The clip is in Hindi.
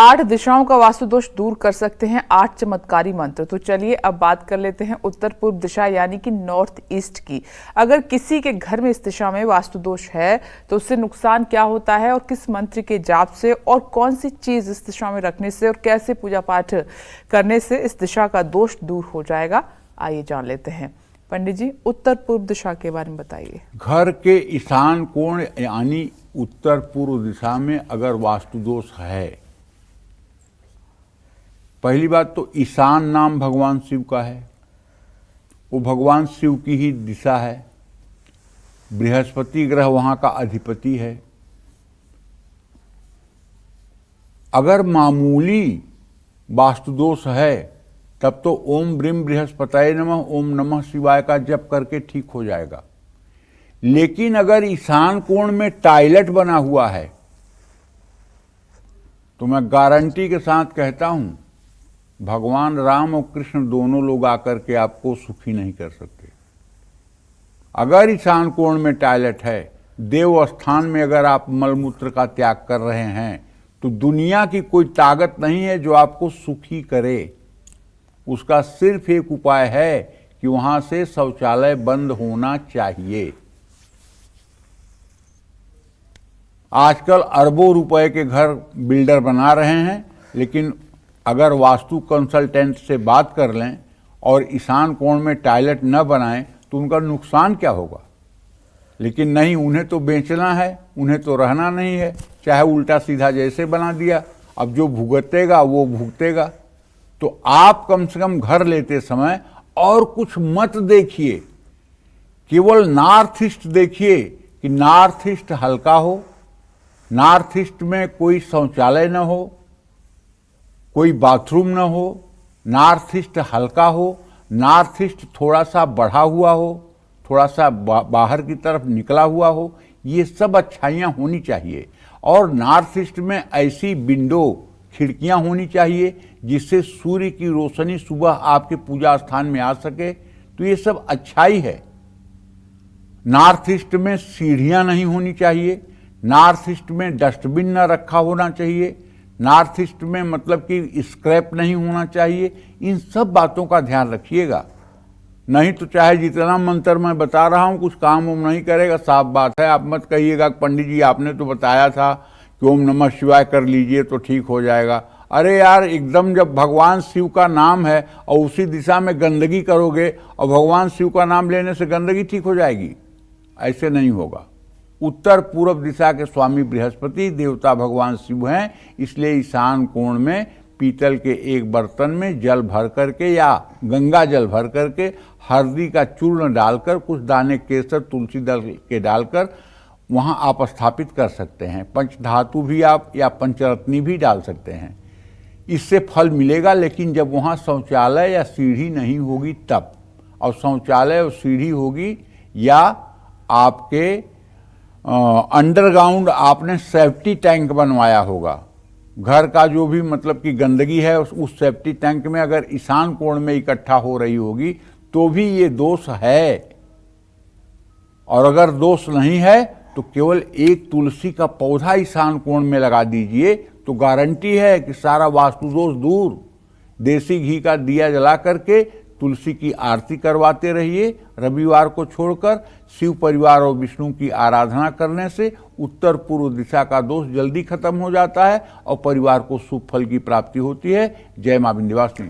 8 दिशाओं का वास्तु दोष दूर कर सकते हैं 8 चमत्कारी मंत्र। तो चलिए अब बात कर लेते हैं उत्तर पूर्व दिशा यानी कि नॉर्थ ईस्ट की। अगर किसी के घर में इस दिशा में वास्तु दोष है तो उससे नुकसान क्या होता है और किस मंत्र के जाप से और कौन सी चीज इस दिशा में रखने से और कैसे पूजा पाठ करने से इस दिशा का दोष दूर हो जाएगा, आइए जान लेते हैं। पंडित जी, उत्तर पूर्व दिशा के बारे में बताइए। घर के ईशान कोण यानी उत्तर पूर्व दिशा में अगर वास्तु दोष है, पहली बात तो ईशान नाम भगवान शिव का है, वो भगवान शिव की ही दिशा है। बृहस्पति ग्रह वहाँ का अधिपति है। अगर मामूली वास्तु दोष है तब तो ओम ब्रीम बृहस्पतये नमः, ओम नमः शिवाय का जप करके ठीक हो जाएगा। लेकिन अगर ईशान कोण में टॉयलेट बना हुआ है तो मैं गारंटी के साथ कहता हूं, भगवान राम और कृष्ण दोनों लोग आकर के आपको सुखी नहीं कर सकते। अगर ईशान कोण में टॉयलेट है, देव स्थान में अगर आप मलमूत्र का त्याग कर रहे हैं तो दुनिया की कोई ताकत नहीं है जो आपको सुखी करे। उसका सिर्फ एक उपाय है कि वहां से शौचालय बंद होना चाहिए। आजकल अरबों रुपए के घर बिल्डर बना रहे हैं, लेकिन अगर वास्तु कंसल्टेंट से बात कर लें और ईशान कोण में टॉयलेट न बनाएं तो उनका नुकसान क्या होगा। लेकिन नहीं, उन्हें तो बेचना है, उन्हें तो रहना नहीं है, चाहे उल्टा सीधा जैसे बना दिया। अब जो भुगतेगा वो भुगतेगा। तो आप कम से कम घर लेते समय और कुछ मत देखिए, केवल नॉर्थ ईस्ट देखिए कि नॉर्थ ईस्ट हल्का हो, नॉर्थ ईस्ट में कोई शौचालय न हो, कोई बाथरूम न हो, नॉर्थ ईस्ट हल्का हो, नॉर्थ ईस्ट थोड़ा सा बढ़ा हुआ हो, थोड़ा सा बाहर की तरफ निकला हुआ हो। ये सब अच्छाइयाँ होनी चाहिए। और नॉर्थ ईस्ट में ऐसी विंडो खिड़कियां होनी चाहिए जिससे सूर्य की रोशनी सुबह आपके पूजा स्थान में आ सके। तो ये सब अच्छाई है। नॉर्थ ईस्ट में सीढ़ियां नहीं होनी चाहिए, नॉर्थ ईस्ट में डस्टबिन न रखा होना चाहिए, नॉर्थ ईस्ट में मतलब कि स्क्रैप नहीं होना चाहिए। इन सब बातों का ध्यान रखिएगा, नहीं तो चाहे जितना मंत्र मैं बता रहा हूं कुछ काम उम नहीं करेगा। साफ बात है। आप मत कहिएगा पंडित जी आपने तो बताया था कि ओम नमः शिवाय कर लीजिए तो ठीक हो जाएगा। अरे यार, एकदम जब भगवान शिव का नाम है और उसी दिशा में गंदगी करोगे और भगवान शिव का नाम लेने से गंदगी ठीक हो जाएगी, ऐसे नहीं होगा। उत्तर पूर्व दिशा के स्वामी बृहस्पति देवता भगवान शिव हैं, इसलिए ईशान कोण में पीतल के एक बर्तन में जल भर करके या गंगा जल भर करके हल्दी का चूर्ण डालकर कुछ दाने केसर तुलसी दल के डालकर वहाँ आप स्थापित कर सकते हैं। पंचधातु भी आप या पंचरत्नी भी डाल सकते हैं, इससे फल मिलेगा। लेकिन जब वहाँ शौचालय या सीढ़ी नहीं होगी तब, और शौचालय और सीढ़ी होगी या आपके अंडरग्राउंड आपने सेफ्टी टैंक बनवाया होगा, घर का जो भी मतलब कि गंदगी है उस सेफ्टी टैंक में अगर ईशान कोण में इकट्ठा हो रही होगी तो भी ये दोष है। और अगर दोष नहीं है तो केवल एक तुलसी का पौधा ईशान कोण में लगा दीजिए तो गारंटी है कि सारा वास्तु दोष दूर। देसी घी का दिया जला करके तुलसी की आरती करवाते रहिए। रविवार को छोड़कर शिव परिवार और विष्णु की आराधना करने से उत्तर पूर्व दिशा का दोष जल्दी खत्म हो जाता है और परिवार को शुभ फल की प्राप्ति होती है। जय मां विंध्यवासिनी।